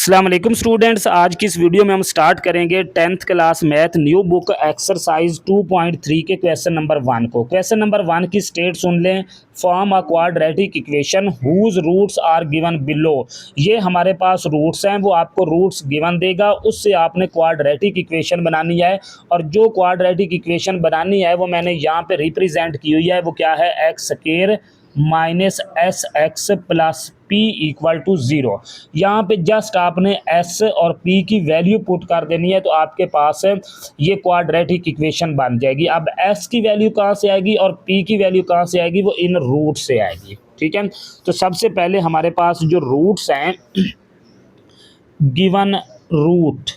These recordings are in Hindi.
अस्सलाम वालेकुम स्टूडेंट्स। आज की इस वीडियो में हम स्टार्ट करेंगे 10th class math new book exercise 2.3 के क्वेश्चन नंबर 1 को। क्वेश्चन नंबर 1 की स्टेट सुन लें। Form a quadratic equation whose roots are given below. ये हमारे पास रूट्स हैं, वो आपको रूट्स गिवन देगा, उससे आपने क्वाड्रेटिक इक्वेशन बनानी है। और जो क्वाड्रेटिक इक्वेशन बनानी है वो मैंने यहाँ पे रिप्रेजेंट की हुई है। वो क्या है? X square minus S x plus P equal to zero. यहाँ पे जस्ट आपने एस और पी की वैल्यू पुट कर देनी है तो आपके पास ये क्वाड्रेटिक इक्वेशन बन जाएगी। अब एस की वैल्यू कहाँ से आएगी और पी की वैल्यू कहाँ से आएगी? वो इन रूट से आएगी। ठीक है, तो सबसे पहले हमारे पास जो रूट्स हैं, गिवन रूट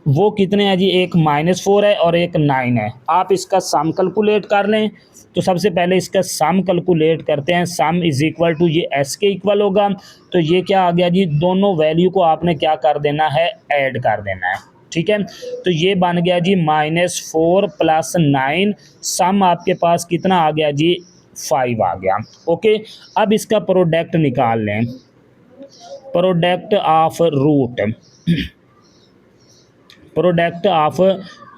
वो कितने हैं जी? एक -4 है और एक 9 है। आप इसका सम कैलकुलेट कर लें। तो सबसे पहले इसका सम कैलकुलेट करते हैं। सम इज इक्वल टू ये एस के इक्वल होगा। तो ये क्या आ गया जी? दोनों वैल्यू को आपने क्या कर देना है? ऐड कर देना है। ठीक है, तो ये बन गया जी -4 + 9। सम आपके पास कितना आ गया जी? 5 आ गया। ओके, अब इसका प्रोडक्ट निकाल लें। प्रोडक्ट ऑफ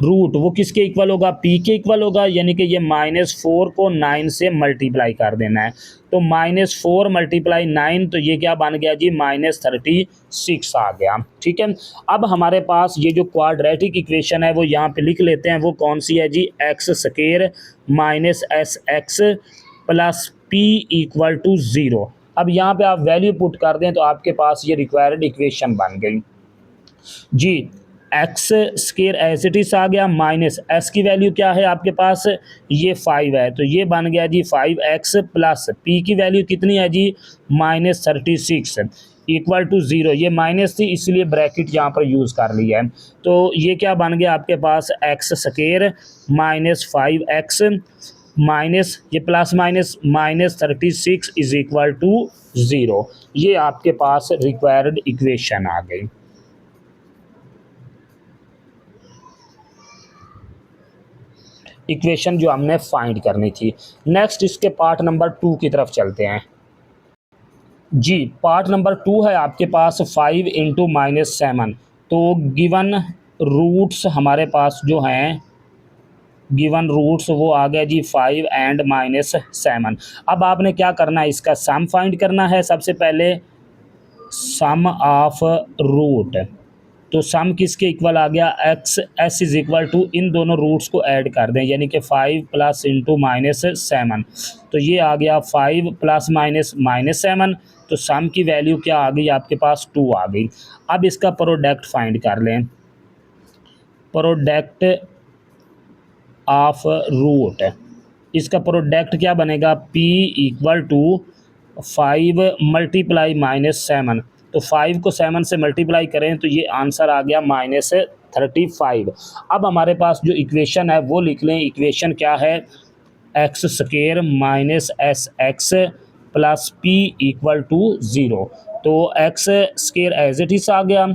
रूट वो किसके इक्वल होगा? पी के इक्वल होगा। यानी कि ये -4 को 9 से मल्टीप्लाई कर देना है। तो -4 × 9, तो ये क्या बन गया जी? -36 आ गया। ठीक है, अब हमारे पास ये जो क्वाड्रेटिक इक्वेशन है वो यहाँ पे लिख लेते हैं। वो कौन सी है जी? X square minus S x plus P equal to zero. अब यहाँ पे आप वैल्यू पुट कर दें तो आपके पास ये रिक्वायर्ड इक्वेशन बन गई जी। X square as it is आ गया, माइनस एस की वैल्यू क्या है आपके पास? ये 5 है, तो ये बन गया जी 5x प्लस पी की वैल्यू कितनी है जी? -36 इक्वल टू ज़ीरो। ये माइनस थी इसलिए ब्रैकेट यहाँ पर यूज़ कर लिया है। तो ये क्या बन गया आपके पास? X square minus 5x minus ये plus minus -36 is equal to zero. ये आपके पास रिक्वायर्ड इक्वेशन आ गई। इक्वेशन जो हमने फाइंड करनी थी। नेक्स्ट इसके पार्ट नंबर 2 की तरफ चलते हैं जी। पार्ट नंबर 2 है आपके पास 5 × -7। तो गिवन रूट्स हमारे पास जो हैं, गिवन रूट्स वो आ गया जी 5 एंड -7। अब आपने क्या करना है? इसका सम फाइंड करना है। सबसे पहले सम ऑफ रूट, तो सम किसके इक्वल आ गया? X s is equal to इन दोनों रूट्स को ऐड कर दें, यानी कि 5 प्लस इंटू -7। तो ये आ गया 5 प्लस -7। तो सम की वैल्यू क्या आ गई आपके पास? 2 आ गई। अब इसका प्रोडक्ट फाइंड कर लें। प्रोडक्ट ऑफ रूट, इसका प्रोडक्ट क्या बनेगा? P equal to 5 × -7। तो 5 को 7 से मल्टीप्लाई करें तो ये आंसर आ गया -35। अब हमारे पास जो इक्वेशन है वो लिख लें। इक्वेशन क्या है? X square minus S x plus P equal to zero. तो x square as it is आ गया,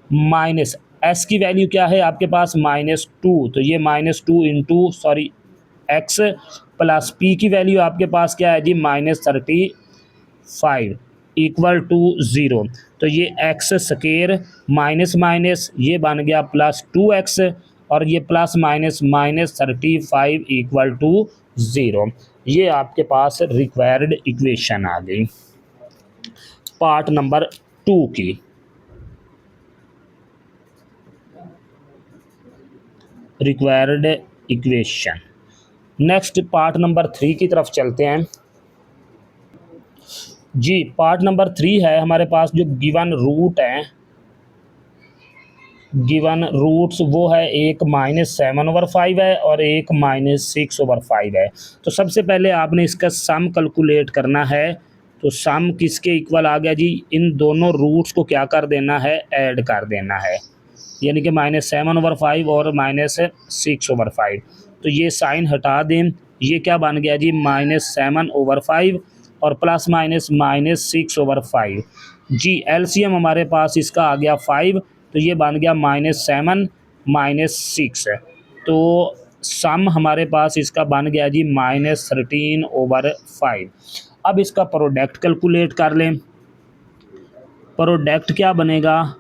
माइनस एस की वैल्यू क्या है आपके पास? -2। तो ये -2 इंटू एक्स प्लस पी की वैल्यू आपके पास क्या है जी? -35 इक्वल टू ज़ीरो। तो ये एक्स स्क्वायर माइनस माइनस ये बन गया +2x और ये plus minus -35 equal to zero. ये आपके पास रिक्वायर्ड इक्वेशन आ गई पार्ट नंबर 2 की। Required equation. Next part number 3 की तरफ चलते हैं जी। पार्ट नंबर 3 है हमारे पास जो गिवन रूट है, गिवन रूट्स वो है एक -7/5 है और एक -6/5 है। तो सबसे पहले आपने इसका सम कैलकुलेट करना है। तो सम किसके इक्वल आ गया जी? इन दोनों रूट्स को क्या कर देना है? ऐड कर देना है, यानी कि -7/5 और -6/5। तो ये साइन हटा दें, ये क्या बन गया जी? -7/5 और प्लस माइनस -6/5 जी। एलसीएम हमारे पास इसका आ गया 5, तो ये बन गया -7 -6। तो सम हमारे पास इसका बन गया जी -13/5। अब इसका प्रोडक्ट कैलकुलेट कर लें। प्रोडक्ट क्या बनेगा,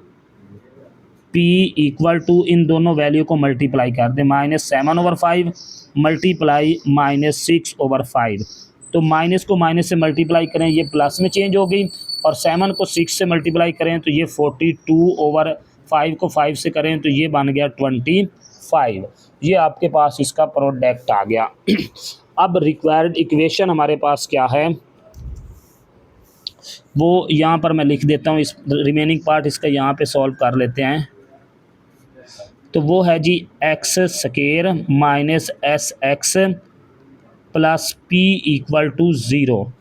P इक्वल टू इन दोनों वैल्यू को मल्टीप्लाई कर दें, -7/5 मल्टीप्लाई -6/5। तो माइनस को माइनस से मल्टीप्लाई करें ये प्लस में चेंज हो गई, और 7 को 6 से मल्टीप्लाई करें तो ये 42/5 को 5 से करें तो ये बन गया 25। ये आपके पास इसका प्रोडक्ट आ गया। अब रिक्वायर्ड इक्वेशन हमारे पास क्या है वो यहाँ पर मैं लिख देता हूँ, इस रिमेनिंग पार्ट इसका यहाँ पे सॉल्व कर लेते हैं। तो वो है जी x square minus S x plus P equal to zero.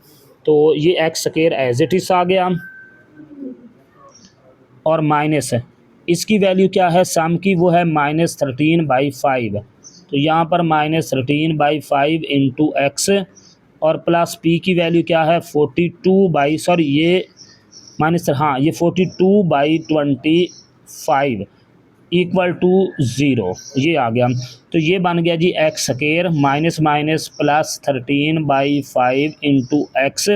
तो ये x square as it is आ गया, और माइनस इसकी वैल्यू क्या है सम की, वो है -13/5। तो यहाँ पर -13/5 इंटू एक्स, और प्लस पी की वैल्यू क्या है 42/25 इक्वल टू ज़ीरो, ये आ गया। तो ये बन गया जी x square minus minus plus 13/5 into x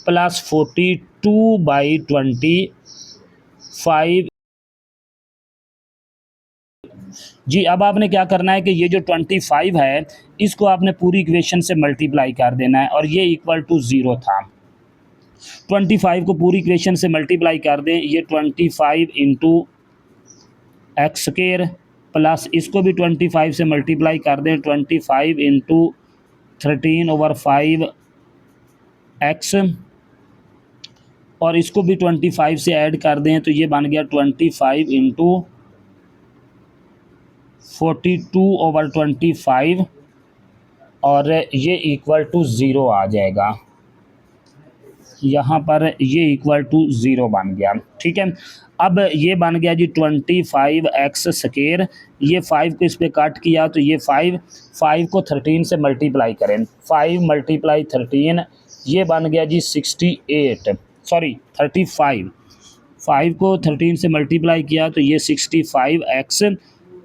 plus 42/25। जी अब आपने क्या करना है कि ये जो 25 है इसको आपने पूरी इक्वेशन से मल्टीप्लाई कर देना है, और ये इक्वल टू ज़ीरो था। 25 को पूरी इक्वेशन से मल्टीप्लाई कर दें, ये 25 इंटू एक्स स्क्वायर प्लस इसको भी 25 से मल्टीप्लाई कर दें, 25 इंटू 13/5 एक्स, और इसको भी 25 से ऐड कर दें तो ये बन गया 25 इंटू 42/25, और ये इक्वल टू ज़ीरो आ जाएगा। यहाँ पर ये इक्वल टू ज़ीरो बन गया, ठीक है। अब ये बन गया जी 25x स्क्वायर, ये 5 को इस पर कट किया तो ये 5 को 13 से मल्टीप्लाई करें, 5 मल्टीप्लाई 13 ये बन गया जी 35। 5 को 13 से मल्टीप्लाई किया तो ये 65x,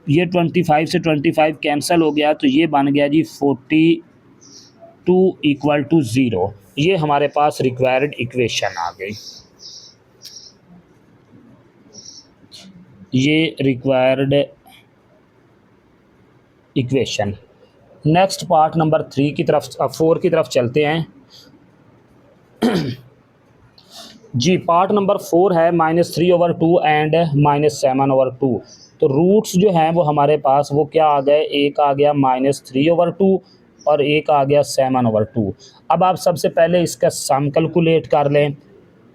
ये 25 से 25 कैंसिल हो गया तो ये बन गया जी 42 इक्वल टू ज़ीरो। ये हमारे पास रिक्वायर्ड इक्वेशन आ गई, ये required equation. Next part number 4 की तरफ चलते हैं। जी पार्ट नंबर 4 है -3/2 एंड -7/2। तो रूट्स जो हैं वो हमारे पास वो क्या आ गए, एक आ गया -3/2 और एक आ गया 7/2। अब आप सबसे पहले इसका सम कैलकुलेट कर लें।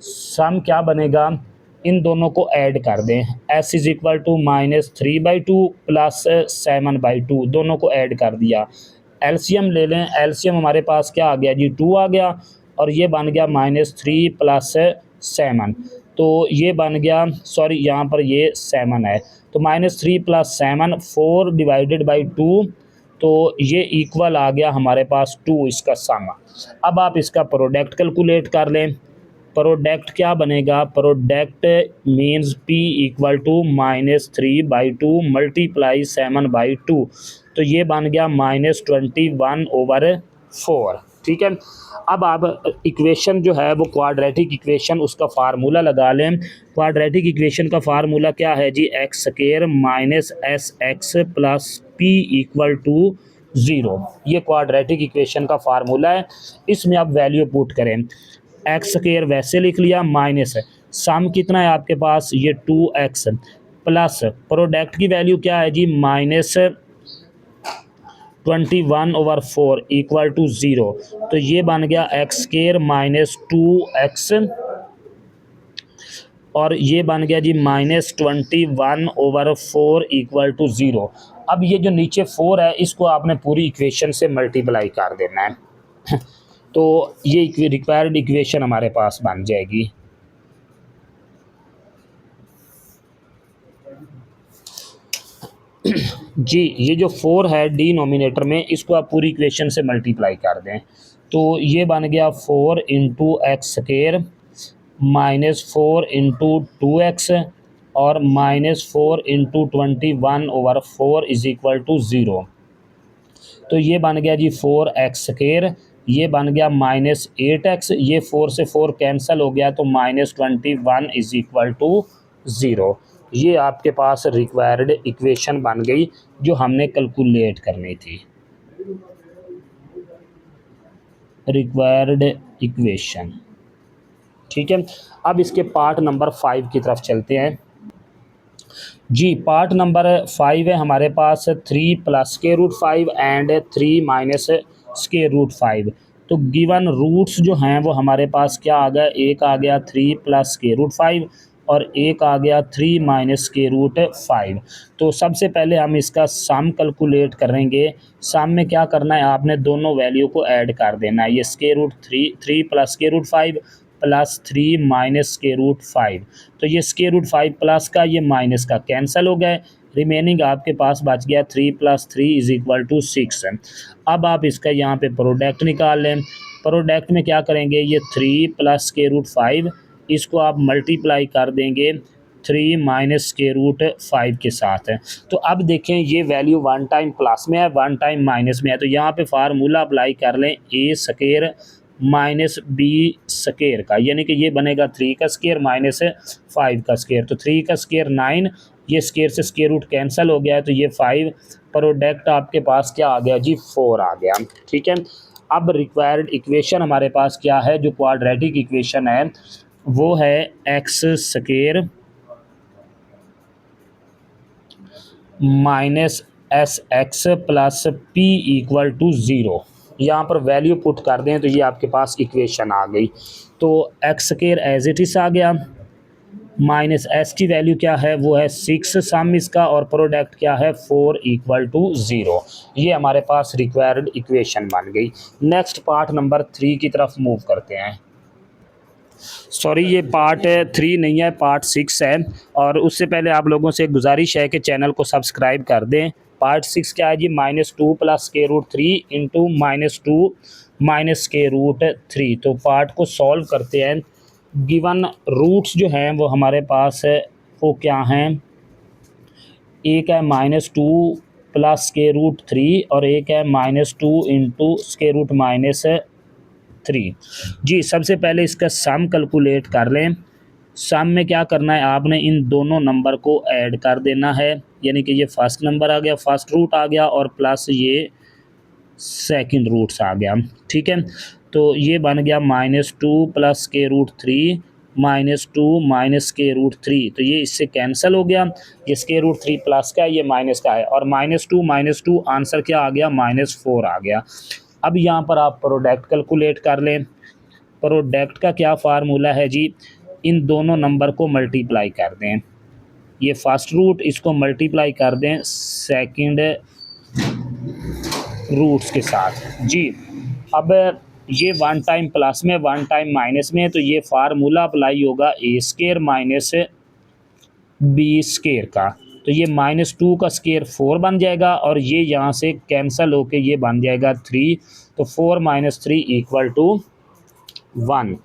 सम क्या बनेगा, इन दोनों को ऐड कर दें, s is equal to -3/2 plus 7/2, दोनों को ऐड कर दिया। एलसीएम ले लें, एलसीएम हमारे पास क्या आ गया जी 2 आ गया, और ये बन गया -3 प्लस 7, तो ये बन गया, सॉरी यहाँ पर ये 7 है, तो -3 प्लस 7 4/2, तो ये इक्वल आ गया हमारे पास 2 इसका सम। अब आप इसका प्रोडक्ट कैलकुलेट कर लें। प्रोडक्ट क्या बनेगा, product means P equal to -3/2 multiply 7/2, तो ये बन गया -21/4, ठीक है। अब आप इक्वेशन जो है वो क्वाड्रेटिक इक्वेशन उसका फार्मूला लगा लें। क्वाड्रेटिक इक्वेशन का फार्मूला क्या है जी, x square minus S x plus P equal to zero. ये क्वाड्रेटिक इक्वेशन का फार्मूला है, इसमें आप वैल्यू पुट करें। एक्स स्क्वायर वैसे लिख लिया, माइनस सम कितना है आपके पास, ये 2x प्लस प्रोडक्ट की वैल्यू क्या है जी -21/4 इक्वल टू ज़ीरो, तो ये बन गया एक्स स्क्वायर -2x, और ये बन गया जी -21/4 इक्वल टू ज़ीरो। अब ये जो नीचे 4 है इसको आपने पूरी इक्वेशन से मल्टीप्लाई कर देना है, तो ये रिक्वायर्ड इक्वेशन हमारे पास बन जाएगी। जी ये जो 4 है डिनोमिनेटर में, इसको आप पूरी इक्वेशन से मल्टीप्लाई कर दें, तो ये बन गया 4 into x square -4 into 2x और -4 into 21/4 is equal to zero. तो ये बन गया जी 4x स्क्वायर, ये बन गया -8x, ये 4 से 4 कैंसिल हो गया तो -21 इज इक्वल टू 0। ये आपके पास रिक्वायर्ड इक्वेशन बन गई जो हमने कैलकुलेट करनी थी, रिक्वायर्ड इक्वेशन। ठीक है, अब इसके पार्ट नंबर 5 की तरफ चलते हैं जी। पार्ट नंबर 5 है हमारे पास 3 + √5 एंड 3 - √5। तो गिवन रूट्स जो हैं वो हमारे पास क्या आ गया, एक आ गया 3 + √5 और एक आ गया 3 - √5। तो सबसे पहले हम इसका सम कैलकुलेट करेंगे। सम में क्या करना है, आपने दोनों वैल्यू को ऐड कर देना है। ये √3 + √5 प्लस 3 - √5। तो ये √5 प्लस का ये माइनस का कैंसिल हो गए, रिमेनिंग आपके पास बच गया 3 + 3 इज इक्वल टू 6। अब आप इसका यहाँ पे प्रोडक्ट निकाल लें। प्रोडक्ट में क्या करेंगे, ये 3 + √5 इसको आप मल्टीप्लाई कर देंगे 3 - √5 के साथ है। तो अब देखें ये वैल्यू वन टाइम प्लस में है, वन टाइम माइनस में है। तो यहाँ पे फार्मूला अप्लाई कर लें a² माइनस b स्क्वायर का, यानी कि ये बनेगा 3 का स्क्वायर माइनस 5 का स्क्वायर। तो 3 का स्क्वायर 9, ये स्क्वायर से स्क्वायर रूट कैंसिल हो गया है तो ये 5, प्रोडक्ट आपके पास क्या आ गया जी, 4 आ गया। ठीक है, अब रिक्वायर्ड इक्वेशन हमारे पास क्या है, जो क्वाड्रेटिक इक्वेशन है वो है x² minus SX plus P equal to 0। यहाँ पर वैल्यू पुट कर दें तो ये आपके पास इक्वेशन आ गई। तो x² एज इट इज़ आ गया, माइनस S की वैल्यू क्या है, वो है 6 सम इसका, और प्रोडक्ट क्या है 4 इक्वल टू 0। ये हमारे पास रिक्वायर्ड इक्वेशन बन गई। नेक्स्ट पार्ट नंबर 3 की तरफ मूव करते हैं। सॉरी, ये पार्ट 3 नहीं है, पार्ट 6 है। और उससे पहले आप लोगों से गुजारिश है कि चैनल को सब्सक्राइब कर दें। पार्ट 6 क्या है जी, -2 + √3 इंटू -2 - √3। तो पार्ट को सॉल्व करते हैं। गिवन रूट्स जो हैं वो हमारे पास है वो क्या हैं, एक है -2 + √3 और एक है -2 इंटू √3। जी, सबसे पहले इसका सम कैलकुलेट कर लें। सम में क्या करना है, आपने इन दोनों नंबर को ऐड कर देना है, यानी कि ये फर्स्ट नंबर आ गया, फर्स्ट रूट आ गया, और प्लस ये सेकंड रूट्स आ गया। ठीक है, तो ये बन गया -2 + √3 -2 - √3। तो ये इससे कैंसिल हो गया, ये √3 प्लस का है, ये माइनस का है, और -2 आंसर क्या आ गया, -4 आ गया। अब यहाँ पर आप प्रोडक्ट कैलकुलेट कर लें। प्रोडक्ट का क्या फार्मूला है जी, इन दोनों नंबर को मल्टीप्लाई कर दें, ये फर्स्ट रूट इसको मल्टीप्लाई कर दें सेकंड रूट्स के साथ जी। अब ये वन टाइम प्लस में वन टाइम माइनस में है, तो ये फार्मूला अप्लाई होगा a² माइनस b² का। तो ये -2 का स्क्वायर 4 बन जाएगा, और ये यहाँ से कैंसिल होके ये बन जाएगा 3। तो 4 - 3 इक्वल टू 1।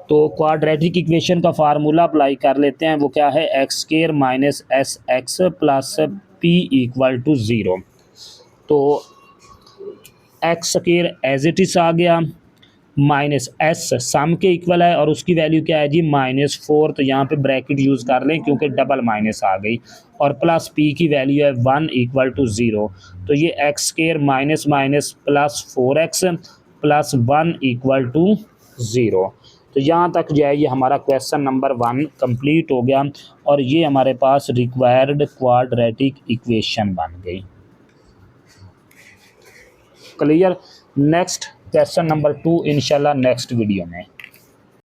तो क्वाड्रेटिक इक्वेशन का फार्मूला अप्लाई कर लेते हैं, वो क्या है, x² minus SX plus P equal to 0। तो x² एज इट इज़ आ गया, माइनस S सम के इक्वल है और उसकी वैल्यू क्या है जी, -4। तो यहाँ पे ब्रैकेट यूज़ कर लें क्योंकि डबल माइनस आ गई, और प्लस P की वैल्यू है 1 इक्वल टू 0। तो ये x² minus minus plus 4x plus 1 equal to 0। तो यहाँ तक जो है ये हमारा क्वेश्चन नंबर 1 कंप्लीट हो गया, और ये हमारे पास रिक्वायर्ड क्वाड्रेटिक इक्वेशन बन गई। क्लियर। नेक्स्ट क्वेश्चन नंबर 2 इंशाल्लाह नेक्स्ट वीडियो में।